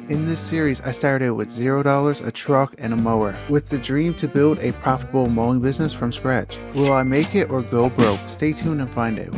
In this series, I started with $0, a truck, and a mower, with the dream to build a profitable mowing business from scratch. Will I make it or go broke? Stay tuned and find out.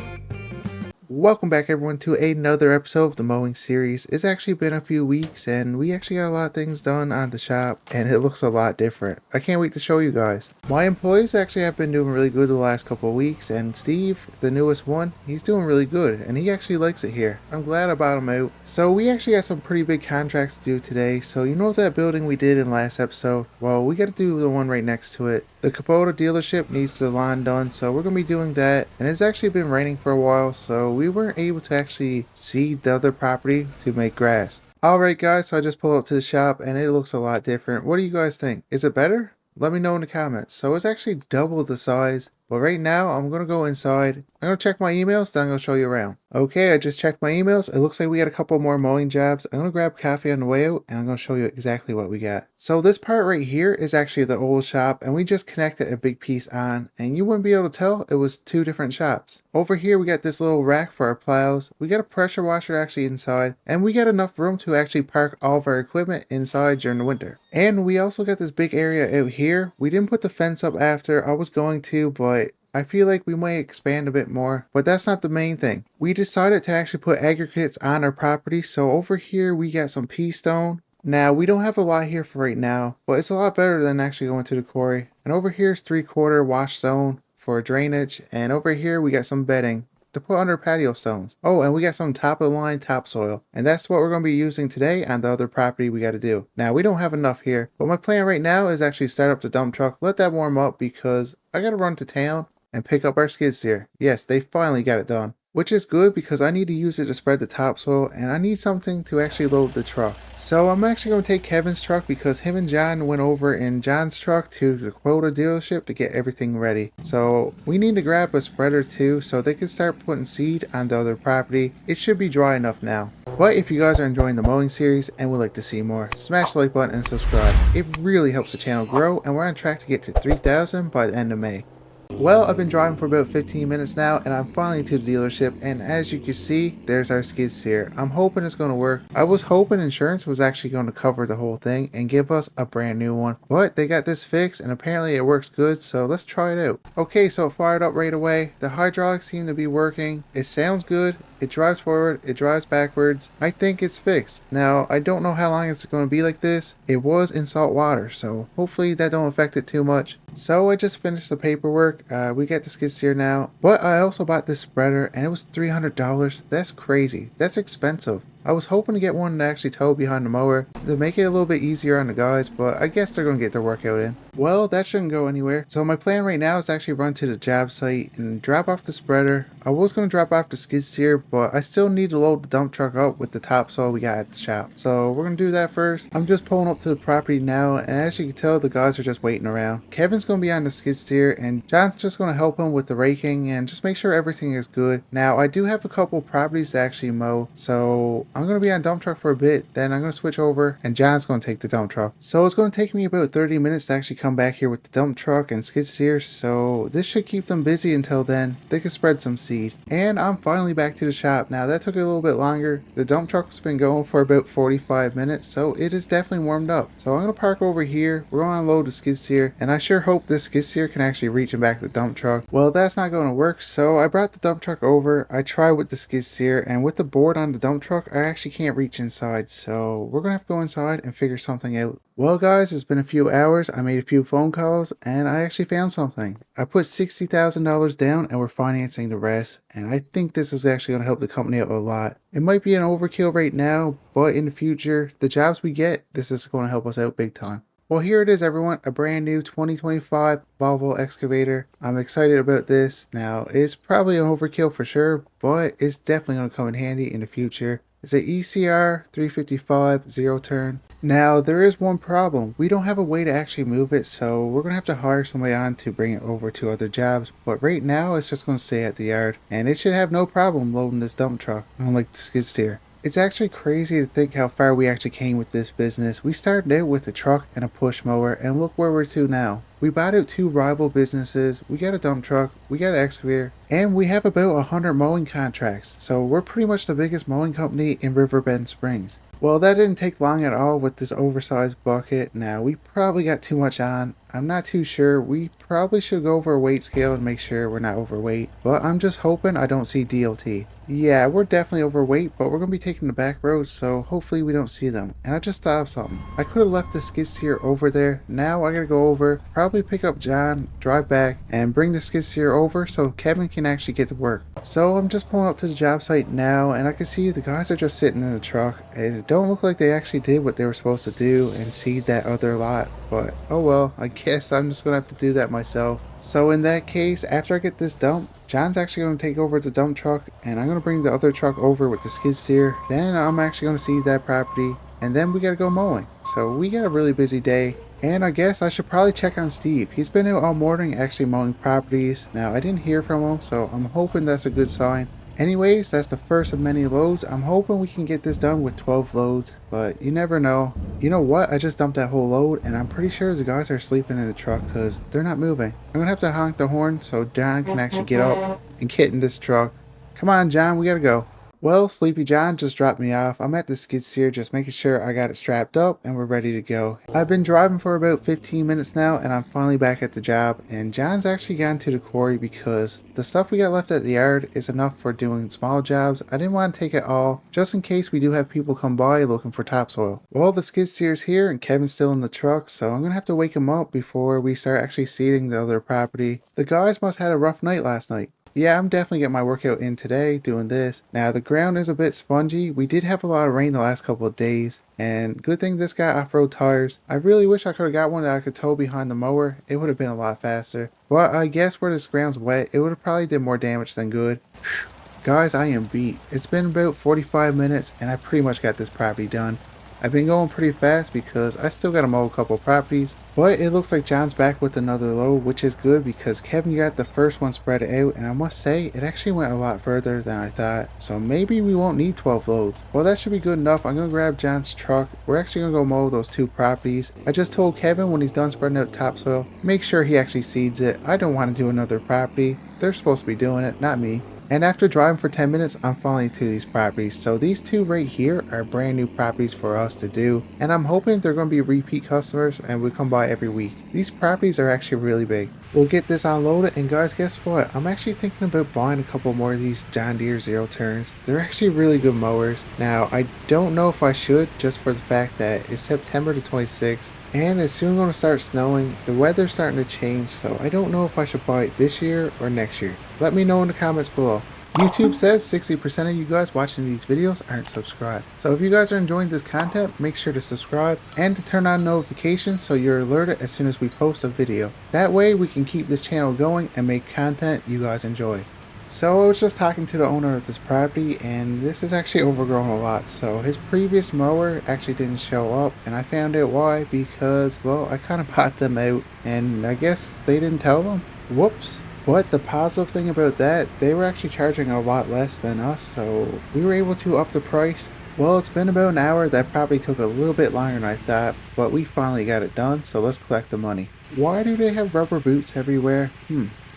Welcome back everyone to another episode of the mowing series. It's actually been a few weeks and we actually got a lot of things done on the shop and it looks a lot different. I can't wait to show you guys. My employees actually have been doing really good the last couple of weeks, and Steve, the newest one, he's doing really good and he actually likes it here. I'm glad I bought him out. So we actually got some pretty big contracts to do today. So you know that building we did in last episode? Well, we got to do the one right next to it. The Kubota dealership needs the lawn done, so we're going to be doing that. And it's actually been raining for a while, so we weren't able to actually seed the other property to make grass. Alright guys, so I just pulled up to the shop and it looks a lot different. What do you guys think? Is it better? Let me know in the comments. So it's actually double the size. But right now, I'm going to go inside. I'm going to check my emails, then I'm going to show you around. Okay, I just checked my emails. It looks like we got a couple more mowing jobs. I'm going to grab coffee on the way out, and I'm going to show you exactly what we got. So this part right here is actually the old shop, and we just connected a big piece on, and you wouldn't be able to tell it was two different shops. Over here, we got this little rack for our plows. We got a pressure washer actually inside, and we got enough room to actually park all of our equipment inside during the winter. And we also got this big area out here. We didn't put the fence up after. I was going to, but I feel like we might expand a bit more, but that's not the main thing. We decided to actually put aggregates on our property, so over here we got some pea stone. Now, we don't have a lot here for right now, but it's a lot better than actually going to the quarry. And over here is 3/4 wash stone for drainage, and over here we got some bedding to put under patio stones. Oh, and we got some top of the line topsoil, and that's what we're going to be using today on the other property we got to do. Now, we don't have enough here, but my plan right now is actually start up the dump truck, let that warm up because I got to run to town and pick up our skid steer. Yes, they finally got it done, which is good because I need to use it to spread the topsoil and I need something to actually load the truck. So I'm actually going to take Kevin's truck because him and John went over in John's truck to the Kubota dealership to get everything ready. So we need to grab a spreader too so they can start putting seed on the other property. It should be dry enough now. But if you guys are enjoying the mowing series and would like to see more, smash the like button and subscribe. It really helps the channel grow and we're on track to get to 3,000 by the end of May. Well, I've been driving for about 15 minutes now and I'm finally to the dealership, and as you can see, there's our skid steer. I'm hoping it's going to work. I was hoping insurance was actually going to cover the whole thing and give us a brand new one, but they got this fixed and apparently it works good, so let's try it out. Okay, so it fired up right away. The hydraulics seem to be working. It sounds good. It drives forward, it drives backwards. I think it's fixed. Now, I don't know how long it's going to be like this. It was in salt water, so hopefully that don't affect it too much. So I just finished the paperwork. We got the skid steer now. But I also bought this spreader and it was $300. That's crazy. That's expensive. I was hoping to get one to actually tow behind the mower to make it a little bit easier on the guys, but I guess they're going to get their workout in. Well, that shouldn't go anywhere. So my plan right now is actually run to the job site and drop off the spreader. I was going to drop off the skid steer, but I still need to load the dump truck up with the topsoil we got at the shop. So we're going to do that first. I'm just pulling up to the property now, and as you can tell, the guys are just waiting around. Kevin's going to be on the skid steer, and John's just going to help him with the raking and just make sure everything is good. Now, I do have a couple properties to actually mow, so I'm going to be on dump truck for a bit, then I'm going to switch over and John's going to take the dump truck. So it's going to take me about 30 minutes to actually come back here with the dump truck and skid steer, so this should keep them busy until then. They can spread some seed. And I'm finally back to the shop. Now that took a little bit longer. The dump truck's been going for about 45 minutes, so it is definitely warmed up. So I'm going to park over here. We're going to unload the skid steer, and I sure hope this skid steer can actually reach and back the dump truck. Well, that's not going to work, so I brought the dump truck over. I tried with the skid steer, and with the board on the dump truck, I actually can't reach inside, so we're gonna have to go inside and figure something out. Well guys, it's been a few hours. I made a few phone calls and I actually found something. I put $60,000 down and we're financing the rest, and I think this is actually going to help the company out a lot. It might be an overkill right now, but in the future, the jobs we get, this is going to help us out big time. Well, here it is everyone, a brand new 2025 Volvo excavator. I'm excited about this. Now, it's probably an overkill for sure, but it's definitely going to come in handy in the future. It's a ECR 355 zero turn. Now, there is one problem. We don't have a way to actually move it, so we're going to have to hire somebody on to bring it over to other jobs. But right now, it's just going to stay at the yard, and it should have no problem loading this dump truck, unlike the skid steer. It's actually crazy to think how far we actually came with this business. We started out with a truck and a push mower, and look where we're to now. We bought out two rival businesses, we got a dump truck, we got an excavator, and we have about 100 mowing contracts. So we're pretty much the biggest mowing company in Riverbend Springs. Well, that didn't take long at all with this oversized bucket. Now, we probably got too much on. I'm not too sure. We probably should go over a weight scale and make sure we're not overweight. But I'm just hoping I don't see DLT. Yeah, we're definitely overweight, but we're going to be taking the back roads, so hopefully we don't see them. And I just thought of something. I could have left the skid steer over there. Now I got to go over, probably pick up John, drive back, and bring the skid steer over so Kevin can actually get to work. So I'm just pulling up to the job site now, and I can see the guys are just sitting in the truck, and it don't look like they actually did what they were supposed to do and seed that other lot. But oh well, I guess I'm just going to have to do that myself. So in that case, after I get this dump, John's actually going to take over the dump truck, and I'm going to bring the other truck over with the skid steer. Then I'm actually going to seed that property, and then we got to go mowing. So we got a really busy day, and I guess I should probably check on Steve. He's been out all morning actually mowing properties. Now, I didn't hear from him, so I'm hoping that's a good sign. Anyways, that's the first of many loads. I'm hoping we can get this done with 12 loads, but you never know. You know what? I just dumped that whole load, and I'm pretty sure the guys are sleeping in the truck because they're not moving. I'm gonna have to honk the horn so John can actually get up and get in this truck. Come on, John, we gotta go. Well, Sleepy John just dropped me off. I'm at the skid steer just making sure I got it strapped up and we're ready to go. I've been driving for about 15 minutes now and I'm finally back at the job, and John's actually gotten to the quarry because the stuff we got left at the yard is enough for doing small jobs. I didn't want to take it all just in case we do have people come by looking for topsoil. Well, the skid steer's here and Kevin's still in the truck, so I'm gonna have to wake him up before we start actually seeding the other property. The guys must have had a rough night last night. Yeah, I'm definitely getting my workout in today doing this. Now, the ground is a bit spongy. We did have a lot of rain the last couple of days, and good thing this got off-road tires. I really wish I could have got one that I could tow behind the mower. It would have been a lot faster. But I guess where this ground's wet, it would have probably did more damage than good. Guys, I am beat. It's been about 45 minutes, and I pretty much got this property done. I've been going pretty fast because I still gotta mow a couple properties, but it looks like John's back with another load, which is good because Kevin got the first one spread out, and I must say it actually went a lot further than I thought, so maybe we won't need 12 loads. Well, that should be good enough. I'm gonna grab John's truck. We're actually gonna go mow those 2 properties. I just told Kevin when he's done spreading out topsoil, make sure he actually seeds it. I don't want to do another property. They're supposed to be doing it, not me. And after driving for 10 minutes, I'm finally to these properties. So these 2 right here are brand new properties for us to do. And I'm hoping they're going to be repeat customers and we come by every week. These properties are actually really big. We'll get this unloaded, and guys, guess what? I'm actually thinking about buying a couple more of these John Deere zero turns. They're actually really good mowers. Now, I don't know if I should, just for the fact that it's September the 26th. And it's soon going to start snowing. The weather's starting to change, so I don't know if I should buy it this year or next year. Let me know in the comments below. YouTube says 60% of you guys watching these videos aren't subscribed. So if you guys are enjoying this content, make sure to subscribe and to turn on notifications so you're alerted as soon as we post a video. That way we can keep this channel going and make content you guys enjoy. So I was just talking to the owner of this property, and this is actually overgrown a lot. So his previous mower actually didn't show up, and I found out why because, well, I kind of bought them out and I guess they didn't tell them. Whoops. But the positive thing about that, they were actually charging a lot less than us, so we were able to up the price. Well, it's been about an hour. That probably took a little bit longer than I thought, but we finally got it done, so let's collect the money. Why do they have rubber boots everywhere?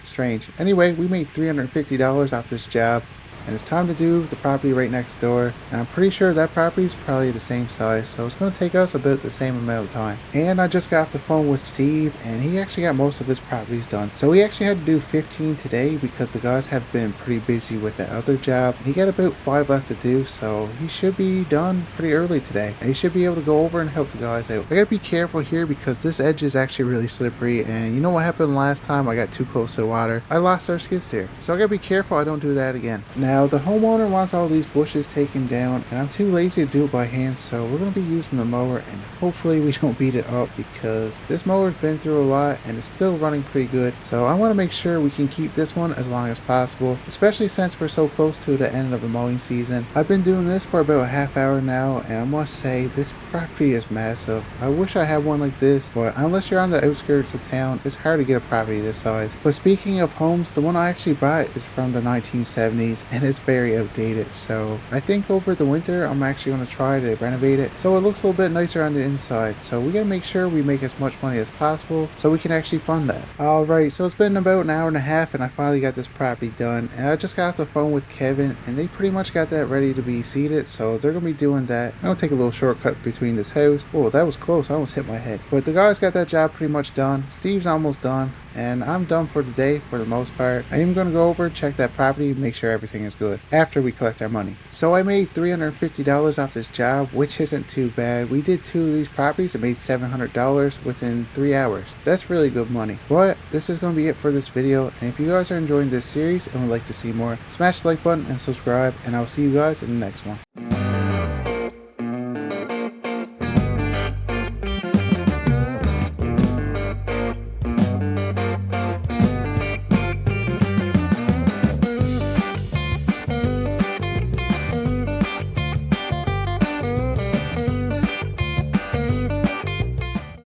Strange. Anyway, we made $350 off this job, and it's time to do the property right next door, and I'm pretty sure that property is probably the same size, so it's going to take us about the same amount of time. And I just got off the phone with Steve, and he actually got most of his properties done. So we actually had to do 15 today because the guys have been pretty busy with that other job. He got about 5 left to do, so he should be done pretty early today, and he should be able to go over and help the guys out. I gotta be careful here because this edge is actually really slippery, and you know what happened last time I got too close to the water? I lost our skid steer. So I gotta be careful I don't do that again. Now, the homeowner wants all these bushes taken down, and I'm too lazy to do it by hand, so we're going to be using the mower, and hopefully we don't beat it up because this mower's been through a lot and it's still running pretty good. So I want to make sure we can keep this one as long as possible, especially since we're so close to the end of the mowing season. I've been doing this for about a half hour now, and I must say this property is massive. I wish I had one like this, but unless you're on the outskirts of town, it's hard to get a property this size. But speaking of homes, the one I actually bought is from the 1970s, and and it's very outdated. So I think over the winter I'm actually going to try to renovate it so it looks a little bit nicer on the inside. So we got to make sure we make as much money as possible so we can actually fund that. Alright, so it's been about an hour and a half and I finally got this property done, and I just got off the phone with Kevin and they pretty much got that ready to be seeded, so they're going to be doing that. I'm going to take a little shortcut between this house. Oh, that was close. I almost hit my head. But the guys got that job pretty much done. Steve's almost done. And I'm done for the day for the most part. I am going to go over, check that property, make sure everything is good after we collect our money. So I made $350 off this job, which isn't too bad. We did 2 of these properties and made $700 within 3 hours. That's really good money. But this is going to be it for this video. And if you guys are enjoying this series and would like to see more, smash the like button and subscribe. And I'll see you guys in the next one.